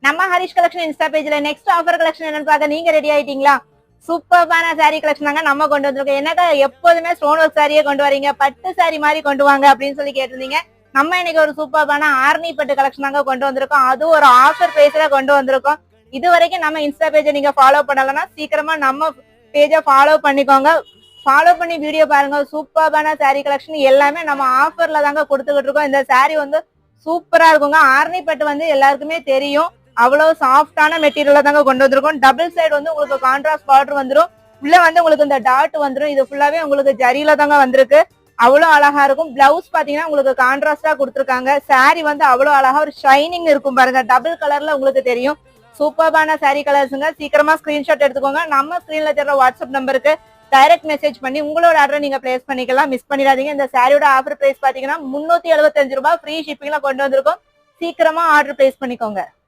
நம்ம Harish collection Insta பேஜ்ல next offer collection என்னன்னு பார்க்க நீங்க ரெடி ஆயிட்டீங்களா? சூப்பர்பான சாரீ கலெக்ஷன் தாங்க நம்ம கொண்டு வந்திருக்கோம். என்னக்கா எப்போதுமே ஸ்டோன் ஒர்க் சாரியே கொண்டு வரீங்க, பட்டு சாரி மாதிரி கொண்டு வாங்க அப்படின்னு சொல்லி கேட்டிருந்தீங்க. நம்ம இன்னைக்கு ஒரு சூப்பர்பான ஆர்னி பட்டு கலெக்ஷன் தாங்க கொண்டு வந்திருக்கோம். அது ஒரு ஆஃபர் பிரைஸ்ல கொண்டு வந்திருக்கோம். இது வரைக்கும் நம்ம இன்ஸ்டா பேஜை நீங்க ஃபாலோ பண்ணலன்னா சீக்கிரமா நம்ம பேஜை ஃபாலோ பண்ணிக்கோங்க. ஃபாலோ பண்ணி வீடியோ பாருங்க. சூப்பர்பான சாரீ கலெக்ஷன் எல்லாமே நம்ம ஆஃபர்ல தாங்க கொடுத்துக்கிட்டு இருக்கோம். இந்த சாரீ வந்து சூப்பரா இருக்குங்க. ஆர்னி பட்டு வந்து எல்லாருக்குமே தெரியும், அவ்வளவு சாஃப்டான மெட்டீரியல் தாங்க கொண்டு வந்திருக்கோம். டபுள் சைடு வந்து உங்களுக்கு கான்ட்ராஸ்ட் பார்டர் வந்துடும். உள்ள வந்து உங்களுக்கு இந்த டாட் வந்துடும். இது ஃபுல்லாவே உங்களுக்கு ஜரியில தாங்க வந்திருக்கு. அவ்வளவு அழகா இருக்கும். பிளவுஸ் பாத்தீங்கன்னா உங்களுக்கு கான்ட்ராஸ்டா கொடுத்துருக்காங்க. சாரி வந்து அவ்வளவு அழகா ஒரு ஷைனிங் இருக்கும் பாருங்க. டபுள் கலர்ல உங்களுக்கு தெரியும். சூப்பர்பான சாரி கலர்ஸுங்க. சீக்கிரமா ஸ்கிரீன்ஷாட் எடுத்துக்கோங்க. நம்ம ஸ்கிரீன்ல தெரியற வாட்ஸ்அப் நம்பருக்கு டைரக்ட் மெசேஜ் பண்ணி உங்களோட ஆர்டரை நீங்க பிளேஸ் பண்ணிக்கலாம். மிஸ் பண்ணிடாதீங்க. இந்த சாரியோட ஆஃபர் பிரைஸ் பாத்தீங்கன்னா 375 ரூபாய் ஃப்ரீ ஷிப்பிங்ல கொண்டு வந்திருக்கோம். சீக்கிரமா ஆர்டர் பிளேஸ் பண்ணிக்கோங்க.